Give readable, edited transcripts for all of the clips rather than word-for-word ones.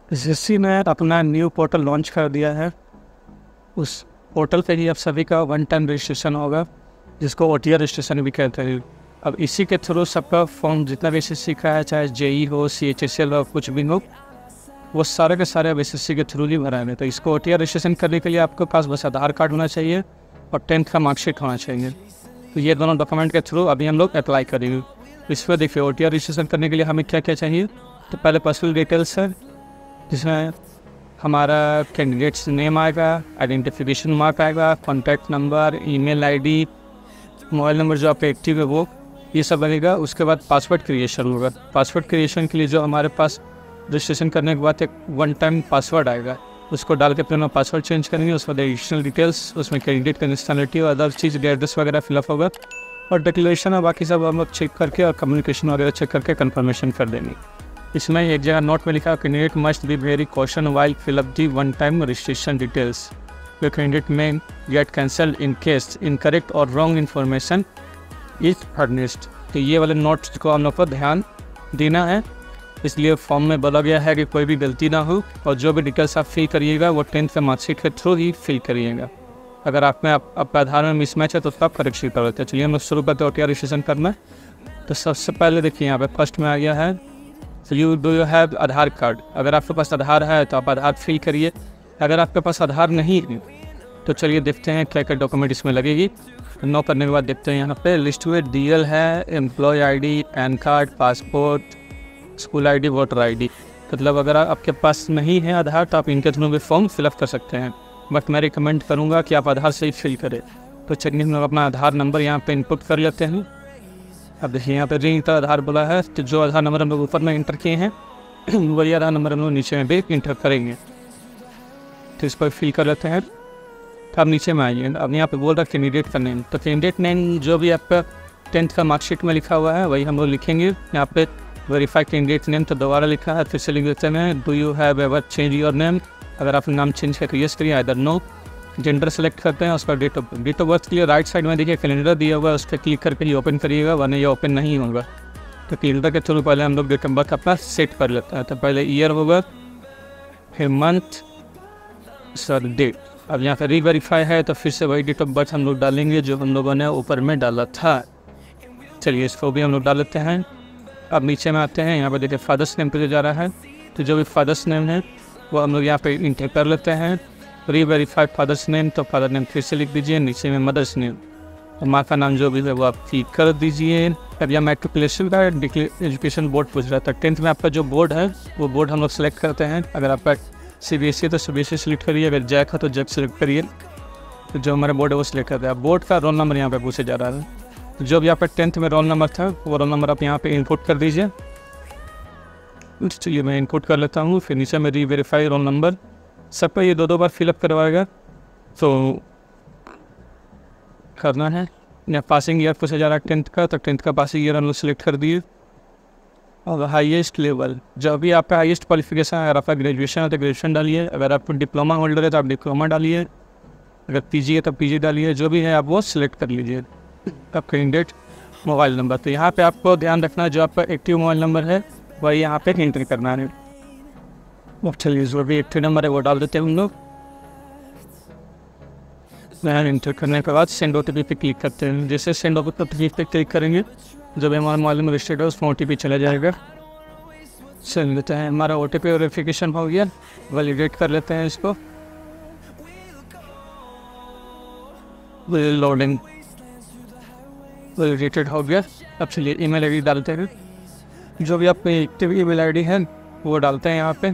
SSC ने अपना new portal launch कर दिया है। उस पोर्टल पे ही अब सभी का वन टाइम रजिस्ट्रेशन होगा, जिसको OTR रजिस्ट्रेशन भी कहते हैं। अब इसी के थ्रू सबका फॉर्म जितना भी एसएससी का है, चाहे जेई हो, CHSL हो, कुछ भी हो, वो सारे के सारे अब एसएससी के थ्रू ही भराएंगे। तो इसको OTR रजिस्ट्रेशन करने के लिए आपके पास बस आधार कार्ड होना चाहिए और 10th का मार्कशीट होना चाहिए। तो ये दोनों डॉक्यूमेंट के थ्रू अभी हम लोग अप्लाई करेंगे। इस पर देखिए OTR रजिस्ट्रेशन करने के लिए हमें क्या क्या चाहिए। तो पहले पर्सनल डिटेल्स है, जिसमें हमारा कैंडिडेट्स नेम आएगा, आइडेंटिफिकेशन मार्क आएगा, contact number, email ID, mobile number जो आपका एक्टिव है वो, ये सब लगेगा। उसके बाद पासवर्ड क्रिएशन होगा। पासवर्ड क्रिएशन के लिए जो हमारे पास रजिस्ट्रेशन करने के बाद एक वन टाइम पासवर्ड आएगा, उसको डाल के अपना पासवर्ड चेंज करेंगे। उसके बाद एडिशनल डिटेल्स, उसमें कैंडिडेट का नेशनलिटी और अदर चीज़, एड्रेस वगैरह फिलअप होगा और डिक्लेरेशन और बाकी सब हम लोग चेक करके और कम्युनिकेशन वगैरह चेक करके कंफर्मेशन कर देंगे। इसमें एक जगह नोट में लिखा, candidate must be very caution while fill up the one time registration details. The candidate may get cancelled in case incorrect or wrong information is furnished. तो ये वाले नोट्स को हम लोग को ध्यान देना है। इसलिए फॉर्म में बोला गया है कि कोई भी गलती ना हो और जो भी डिटेल्स आप फिल करिएगा वो 10th के मार्कशीट के थ्रू ही फिल करिएगा। अगर आप में आपका आधार में मिसमैच है तो उसका आप करेक्शन कर लेते हैं। चलिए हम लोग शुरू करते हैं OTR रजिस्ट्रेशन करना। तो सबसे पहले देखिए यहाँ पे फर्स्ट में आ गया है, तो यू हैव आधार कार्ड। अगर आपके पास आधार है तो आप आधार फिल करिए। अगर आपके पास आधार नहीं है तो चलिए देखते हैं क्या क्या डॉक्यूमेंट इसमें लगेगी। नो करने के बाद देखते हैं यहाँ पे लिस्ट में DL है, employ ID, PAN card, passport, school ID, voter ID। मतलब अगर आपके पास नहीं है आधार तो आप इनके थ्रू भी फॉर्म फिलअप कर सकते हैं, बट मैं रिकमेंड करूँगा कि आप आधार से ही फिल करें। तो चलिए हम लोग अपना आधार नंबर यहाँ पे इनपुट कर लेते हैं। अब देखिए यहाँ पे री आधार बोला है, तो जो आधार नंबर हम लोग ऊपर में इंटर किए हैं वही आधार नंबर हम लोग नीचे में भी इंटर करेंगे। तो इस पर फिल कर लेते हैं। तो अब नीचे में आइए, अब यहाँ पे बोल रहा है कैंडिडेट का नेम। तो कैंडिडेट नेम जो भी आपका 10th का मार्कशीट में लिखा हुआ है वही हम लोग लिखेंगे। यहाँ पे वेरीफाई कैंडिडेट नेम तो दोबारा लिखा है, फिर से लिख देते हैं do you have ever change your name. अगर आपने नाम चेंज किया तो यस करिए, इधर नो। जेंडर सेलेक्ट करते हैं, उसका डेट ऑफ बर्थ के लिए राइट साइड में देखिए कैलेंडर दिया हुआ है, उस पर क्लिक करके ये ओपन करिएगा, वरना ये ओपन नहीं होगा। तो कैलेंडर के थ्रू पहले हम लोग डेट ऑफ बर्थ अपना सेट कर लेते हैं। तो पहले ईयर होगा, फिर मंथ, सर डेट। अब यहाँ पे रीवेरीफाई है तो फिर से वही डेट ऑफ बर्थ हम लोग डालेंगे जो हम लोगों ने ऊपर में डाला था। चलिए इसको भी हम लोग डाल लेते हैं। अब नीचे में आते हैं, यहाँ पे देखिए फादर्स नेम पे जा रहा है, तो जो भी फादर्स नेम है वो हम लोग यहाँ पे इंटर कर लेते हैं। रीवेरीफाइड फादर्स नेम, तो फादर नेम फिर से लिख दीजिए। नीचे में मदर्स नेम, तो माँ का नाम जो भी है वो आप फिल कर दीजिए। अब यहाँ मेट्रिकुलेशन का एजुकेशन बोर्ड पूछ रहा था। 10th में आपका जो बोर्ड है वो बोर्ड हम लोग सेलेक्ट करते हैं। अगर आपका CBSE तो CBSE सेलेक्ट करिए, अगर जैक है तो जैक सेलेक्ट करिए। तो जो हमारा बोर्ड है वो सिलेक्ट करते हैं। बोर्ड का रोल नंबर यहाँ पे पूछे जा रहा है, तो जो भी आपका 10th में रोल नंबर था वो रोल नंबर आप यहाँ पे इनपुट कर दीजिए। चलिए मैं इनपुट कर लेता हूँ। फिर नीचे में रीवेरीफाई रोल नंबर, सबका ये 2 बार फिलअप करवाएगा तो करना है। या पासिंग ईयर पूछा जा रहा है 10th का, तो 10th का पासिंग ईयर हम लोग सेलेक्ट कर दिए। और हाईएस्ट लेवल, जो भी आपका हाईएस्ट क्वालिफिकेशन है, अगर आपका ग्रेजुएशन है तो ग्रेजुएशन डालिए, अगर आप डिप्लोमा होल्डर है तो आप डिप्लोमा डालिए, अगर PG है तो PG डालिए, जो भी है आप वो सिलेक्ट कर लीजिए। अब कैंडिडेट मोबाइल नंबर, तो यहाँ पे आपको ध्यान रखना है जो आपका एक्टिव मोबाइल नंबर है वही यहाँ पे एंटर करना है। अब चलिए जो भी एक्टिव नंबर है वो डाल देते हैं हम लोग। एंटर करने के बाद सेंड OTP पे क्लिक करते हैं। जैसे सेंड OTP पे क्लिक करेंगे, जब हमारा मोबाइल में रजिस्टर्ड है उसमें OTP चला जाएगा। चल लेते हैं, हमारा OTP वेरिफिकेशन हो गया, वैलिडेट कर लेते हैं इसको। लोडिंग वैलिडेटेड हो गया। अब चलिए ईमेल ID डालते हैं। जो भी आपकी एक्टिव ईमेल ID है वो डालते हैं यहाँ पे,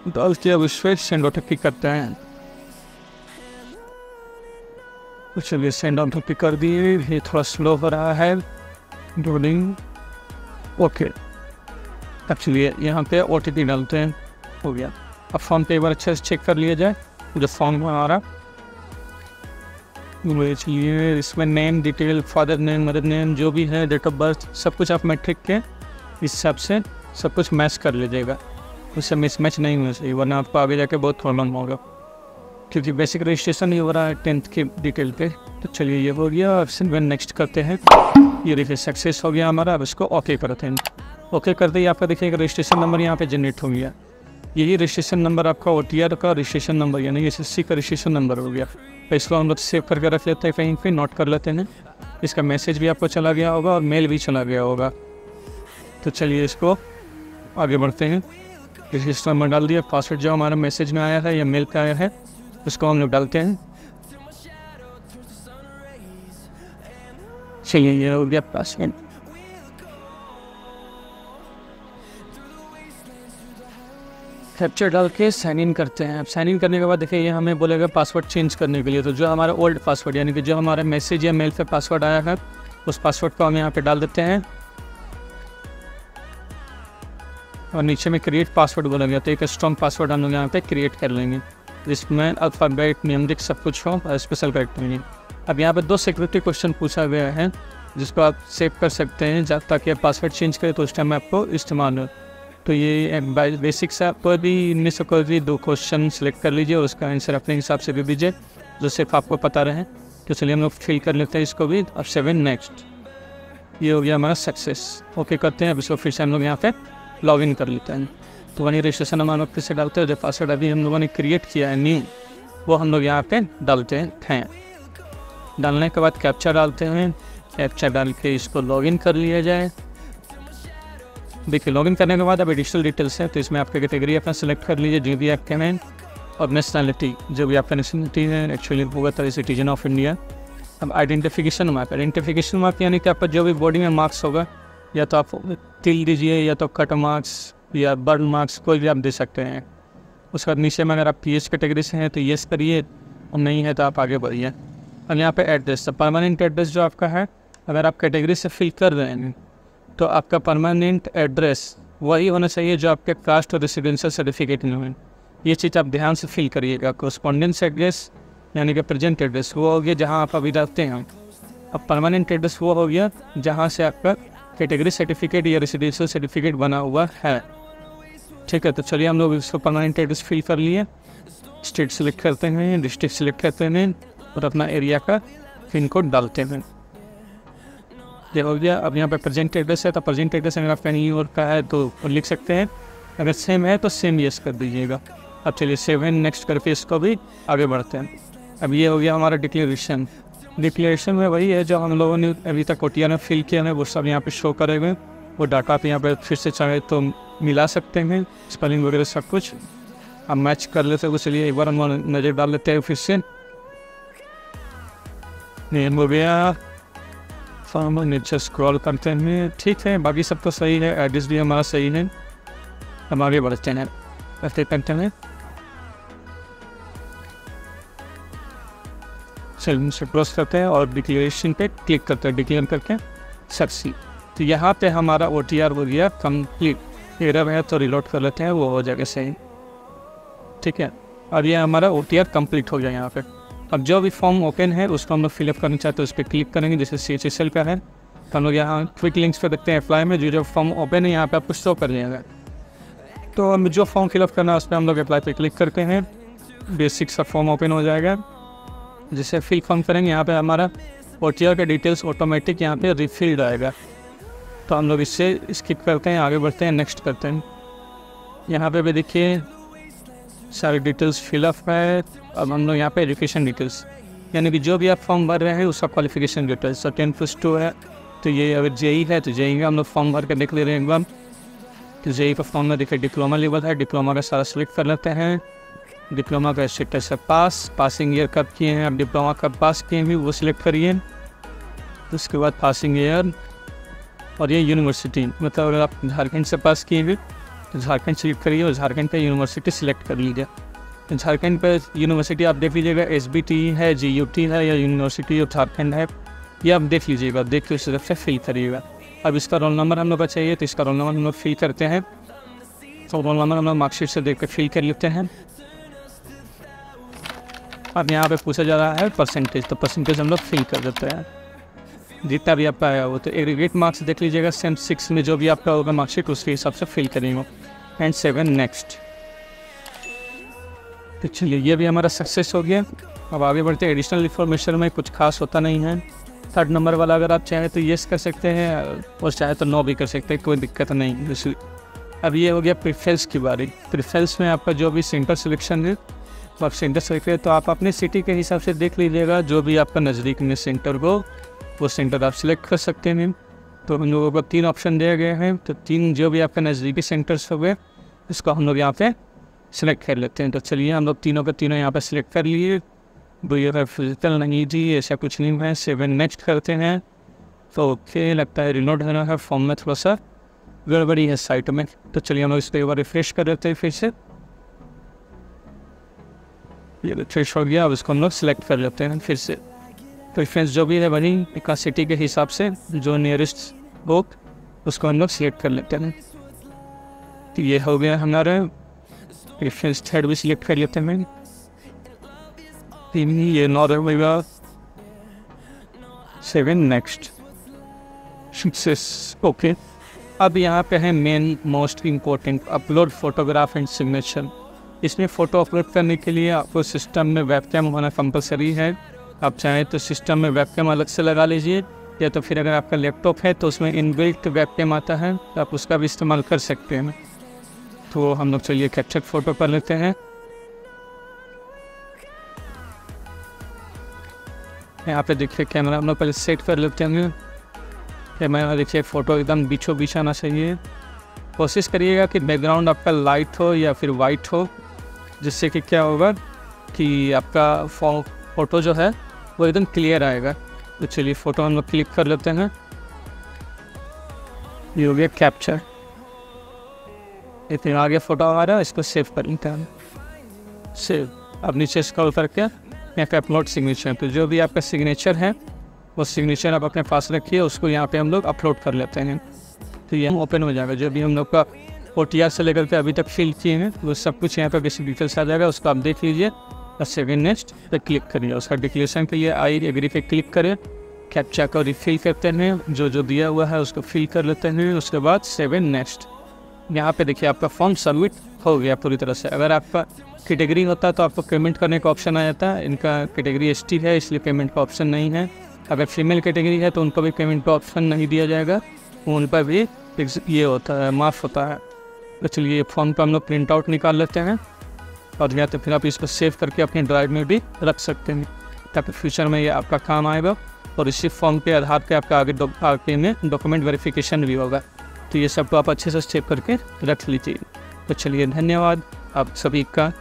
डाल के अब इस पर सेंड OTP करते हैं। तो चलिए सेंड OTP कर दिए। ये थोड़ा स्लो हो रहा है लोडिंग। ओके, अब चलिए यहाँ पे OTP डालते हैं। हो गया। अब फॉर्म पे एक बार अच्छे से चेक कर लिया जाए जो फॉर्म हमारा। चलिए इसमें name detail, father name, mother name, जो भी है, डेट ऑफ बर्थ, सब कुछ आप मैट्रिक के इस हिसाब से सब कुछ मैच कर लीजिएगा, उससे मिसमैच नहीं होना चाहिए, वरना आपको आगे जाके बहुत प्रॉब्लम होगा, क्योंकि बेसिक रजिस्ट्रेशन ही हो रहा है 10th के डिटेल पे। तो चलिए ये हो गया। अब नेक्स्ट करते हैं। ये देखिए सक्सेस हो गया हमारा। अब इसको ओके करते हैं। ओके करते ही आपका देखिए रजिस्ट्रेशन नंबर यहाँ पे जनरेट हो गया। यही रजिस्ट्रेशन नंबर आपका OTR का रजिस्ट्रेशन नंबर यानी SSC का रजिस्ट्रेशन नंबर हो गया। तो इसको हम लोग सेव करके रख लेते हैं, कहीं पे नोट कर लेते हैं। इसका मैसेज भी आपको चला गया होगा और मेल भी चला गया होगा। तो चलिए इसको आगे बढ़ते हैं। रजिस्टर नंबर डाल दिया, पासवर्ड जो हमारा मैसेज में आया है या मेल पे आया है उसको हम लोग डालते हैं। चलिए ये हो गया पासवर्ड। कैप्चर डाल के साइन इन करते हैं। अब साइन इन करने के बाद देखिए ये हमें बोलेगा पासवर्ड चेंज करने के लिए। तो जो हमारा ओल्ड पासवर्ड यानी कि जो हमारा मैसेज या मेल पे पासवर्ड आया है उस पासवर्ड को हम यहाँ पे डाल देते हैं और नीचे में क्रिएट पासवर्ड बोला गया तो एक स्ट्रॉन्ग पासवर्ड हम लोग यहाँ पे क्रिएट कर लेंगे जिसमें अल्फ़ाबेट न्यूमेरिक सब कुछ हो और स्पेशल कैरेक्टर नहीं। अब यहाँ पे 2 सिक्योरिटी क्वेश्चन पूछा गया है जिसको आप सेव कर सकते हैं ताकि आप पासवर्ड चेंज करें तो उस टाइम में आपको इस्तेमाल हो। तो ये बेसिक से आपको भी इनमें से कोई भी 2 क्वेश्चन सेलेक्ट कर लीजिए और उसका आंसर अपने हिसाब से दे दीजिए जो सिर्फ आपको पता रहे। तो चलिए हम लोग फिल कर लेते हैं इसको भी। अब 7 नेक्स्ट, ये हो गया हमारा सक्सेस। ओके करते हैं। अब इसको फिर से हम लोग यहाँ पे लॉगिन कर लेते हैं। तो वही रजिस्ट्रेशन हम लोग फिर से डालते हैं। जो पासवर्ड अभी हम लोगों ने क्रिएट किया है न्यू वो हम लोग यहाँ पे डालते हैं। डालने के बाद कैप्चा डालते हैं। कैप्चा डाल के इसको लॉगिन कर लिया जाए। देखिए लॉगिन करने के बाद अब एडिशनल डिटेल्स है तो इसमें आपका कैटेगरी अपना सेलेक्ट कर लीजिए जो भी आपके हैं और नेशनलिटी जो भी आपका नेशनलिटी है एक्चुअली होगा तो सिटीजन ऑफ इंडिया। अब आइडेंटिफिकेशन मार्क यानी कि आपका जो भी बॉडी में मार्क्स होगा या तो आप तिल दीजिए या तो कट मार्क्स या बर्न मार्क्स कोई भी आप दे सकते हैं। उसके बाद नीचे में अगर आप PH कैटेगरी से हैं तो येस करिए और नहीं है तो आप आगे बढ़िए। और यहाँ पे एड्रेस, तो परमानेंट एड्रेस जो आपका है अगर आप कैटेगरी से फिल कर रहे हैं तो आपका परमानेंट एड्रेस वही होना चाहिए जो आपके कास्ट और रेसिडेंशियल सर्टिफिकेट में है। ये चीज़ आप ध्यान से फिल करिएगा। कोरस्पॉन्डेंस एड्रेस यानी कि प्रेजेंट एड्रेस वो हो गया जहाँ आप अभी रहते हैं। अब परमानेंट एड्रेस वो हो गया जहाँ से आपका कैटेगरी सर्टिफिकेट या रेसिडेंशियल सर्टिफिकेट बना हुआ है। ठीक है, तो चलिए हम लोग इसको परमानेंट एड्रेस फिल कर लिए। स्टेट सेलेक्ट करते हैं, डिस्ट्रिक्ट सेलेक्ट करते हैं और अपना एरिया का पिन कोड डालते हैं। ये हो गया। अब यहाँ पे प्रेजेंट एड्रेस है तो प्रेजेंट एड्रेस अगर आप कहीं और का है तो लिख सकते हैं, अगर सेम है तो सेम यस कर दीजिएगा। अब चलिए 7 नेक्स्ट करके इसको भी आगे बढ़ते हैं। अब ये हो गया हमारा डिक्लेरेशन में वही है जो हम लोगों ने अभी तक OTR में फिल किया है वो सब यहाँ पे शो करेंगे। वो डाटा आप यहाँ पे फिर से चाहे तो मिला सकते हैं, स्पेलिंग वगैरह सब कुछ अब मैच कर लेते हैं। चलिए एक बार हम नज़र डाल लेते हैं फिर से। नेम हो गया, फॉर्म नीचे स्क्रॉल करते हैं। ठीक है, बाकी सब तो सही है, एड्रेस भी हमारा सही है। हम आगे बढ़ते हैं, करते हैं। चलिए से क्रॉस करते हैं और डिक्लेरेशन पे क्लिक करते हैं, डिक्लेयर करके सक्सेस। तो यहाँ पे हमारा OTR हो गया कंप्लीट। एरर है तो रिलोड कर लेते हैं, वो हो जाएगा सही। ठीक है, अब ये हमारा OTR कंप्लीट हो गया यहाँ पे। अब जो भी फॉर्म ओपन है उसको हम लोग फिलअप करना चाहते हैं उस पर क्लिक करेंगे। जैसे CHSL का है तो हम लोग यहाँ क्विक लिंक्स पे देखते हैं अप्लाई में जो फॉर्म ओपन है यहाँ पे आपको शो कर जाएगा। तो हम जो फॉर्म फिलअप करना है उस पर हम लोग अप्लाई पे क्लिक करते हैं। बेसिक सा फॉर्म ओपन हो जाएगा। जिसे फिल फॉर्म करेंगे यहाँ पे हमारा OTR का डिटेल्स ऑटोमेटिक यहाँ पे रिफिल्ड आएगा। तो हम लोग इससे स्किप करते हैं, आगे बढ़ते हैं, नेक्स्ट करते हैं। यहाँ पे भी देखिए सारी डिटेल्स फिलअप है। अब हम लोग यहाँ पे एजुकेशन डिटेल्स यानी कि जो भी आप फॉर्म भर रहे हैं उसका क्वालिफिकेशन डिटेल्स। तो 10+2 है तो ये अगर JEE है तो JEE का हम लोग फॉर्म भर के देख ले रहे हैं एक बार। तो JEE का फॉर्म में देखिए डिप्लोमा लेवल है, डिप्लोमा का सारा सेलेक्ट कर लेते हैं। डिप्लोमा का स्टेटस है पास, पासिंग ईयर कब किए हैं, आप डिप्लोमा कब पास किए हैं वो सिलेक्ट करिए। उसके बाद पासिंग ईयर और ये यूनिवर्सिटी, मतलब अगर आप झारखंड से पास किए हैं तो झारखंड सेलेक्ट करिए और झारखंड पे यूनिवर्सिटी सिलेक्ट कर लीजिए। झारखंड पे यूनिवर्सिटी आप देख लीजिएगा SBT है, GUT है या यूनिवर्सिटी ऑफ झारखंड है, ये आप देख लीजिएगा। देख के उस तरफ से फिल करिएगा। अब इसका रोल नंबर हम लोग का चाहिए तो इसका रोल नंबर हम लोग फिल करते हैं। तो रोल नंबर हम लोग मार्कशीट से देख कर फिल कर लेते हैं। अब यहाँ पे पूछा जा रहा है परसेंटेज, तो परसेंटेज हम लोग फिल कर देते हैं जितना भी आपका आया वो। तो एग्रीगेट मार्क्स देख लीजिएगा, सेम 6 में जो भी आपका होगा मार्कशीट उसके हिसाब से फिल करेंगे। And 7 next. तो चलिए ये भी हमारा सक्सेस हो गया। अब आगे बढ़ते हैं। एडिशनल इन्फॉर्मेशन में कुछ खास होता नहीं है 3rd नंबर वाला अगर आप चाहें तो येस कर सकते हैं और चाहे तो नो भी कर सकते हैं, कोई दिक्कत नहीं। जैसे अब ये हो गया प्रेफरेंस की बारी। प्रेफरेंस में आपका जो भी सेंटर सिलेक्शन है तो आप सेंटर सेलेक्ट करें, तो आप अपने सिटी के हिसाब से देख लीजिएगा जो भी आपका नज़दीक में सेंटर हो वो सेंटर आप सिलेक्ट कर सकते हैं। तो हम लोगों को 3 ऑप्शन दिए गए हैं, तो 3 जो भी आपका नज़दीकी सेंटर्स हो गए इसको हम लोग यहाँ पे सिलेक्ट कर लेते हैं। तो चलिए हम लोग तीनों के तीनों यहाँ पे सिलेक्ट कर लिए। भैया फिजिकल नहीं जी, ऐसा कुछ नहीं है। 7 नेक्स्ट करते हैं। तो ओके, लगता है रिलोड होना है, फॉर्म में थोड़ा सा गड़बड़ी है साइट में। तो चलिए हम लोग इस पर एक बार रिफ्रेश कर देते हैं फिर से। ये रिफ्रेश हो गया। अब इसको हम लोग सिलेक्ट कर लेते हैं फिर से। प्रेफरेंस जो भी है वही एक सिटी के हिसाब से जो नियरेस्ट हो उसको हम लोग सिलेक्ट कर लेते हैं। तो ये हो गया हमारा प्रेफरेंस। 3rd भी सिलेक्ट कर लेते हैं। ये नॉर्दर्न होगा। 7 नेक्स्ट सक्सेस। ओके, अब यहाँ पे है main most important upload photograph and signature. इसमें फ़ोटो अपलोड करने के लिए आपको सिस्टम में वेबकैम होना कंपलसरी है। आप चाहें तो सिस्टम में वेबकैम अलग से लगा लीजिए, या तो फिर अगर आपका लैपटॉप है तो उसमें इनबिल्ट वेबकैम आता है तो आप उसका भी इस्तेमाल कर सकते हैं। तो हम लोग चलिए कैप्चर फ़ोटो कर लेते हैं। यहाँ पे देखिए कैमरा हम लोग पहले सेट कर लेते हैं। कैमरा देखिए फ़ोटो एकदम बीचों बीच आना चाहिए। कोशिश करिएगा कि बैकग्राउंड आपका लाइट हो या फिर वाइट हो, जिससे कि क्या होगा कि आपका फ़ोटो जो है वो एकदम क्लियर आएगा। तो चलिए फ़ोटो हम लोग क्लिक कर लेते हैं। ये हो गया कैप्चर। इतना आगे फ़ोटो आ रहा है, इसको सेव कर लेते हैं। सेव। अब नीचे स्क्रॉल करके यहाँ पे अपलोड सिग्नेचर, तो जो भी आपका सिग्नेचर है वो सिग्नेचर आप अपने पास रखिए, उसको यहाँ पे हम लोग अपलोड कर लेते हैं। तो ये ओपन हो जाएगा। जो भी हम लोग का OTR से लेकर के अभी तक फिल किए हैं वो सब कुछ यहाँ पे बेसिक डिटेल्स आ जाएगा, उसको आप देख लीजिए। और 7 नेक्स्ट पे क्लिक करिए। उसका डिक्लेरेशन पे ये आई एग्री पे क्लिक करें। कैप्चा को रिफिल करते हैं, जो जो दिया हुआ है उसको फिल कर लेते हैं। उसके बाद 7 नेक्स्ट। यहाँ पे देखिए आपका फॉर्म सबमिट हो गया पूरी तरह से। अगर आपका कैटेगरी होता तो आपको पेमेंट करने का ऑप्शन आ जाता है। इनका कैटेगरी ST है इसलिए पेमेंट का ऑप्शन नहीं है। अगर फीमेल कैटेगरी है तो उनको भी पेमेंट का ऑप्शन नहीं दिया जाएगा, उन पर भी ये होता है, माफ़ होता है। तो चलिए फॉर्म का हम लोग प्रिंट आउट निकाल लेते हैं और या तो फिर आप इसको सेव करके अपने ड्राइव में भी रख सकते हैं, ताकि फ्यूचर में ये आपका काम आएगा। और इसी फॉर्म के आधार पे आपका आगे में डॉक्यूमेंट वेरिफिकेशन भी होगा। तो ये सब तो आप अच्छे से सेव करके रख लीजिए। तो चलिए धन्यवाद आप सभी का।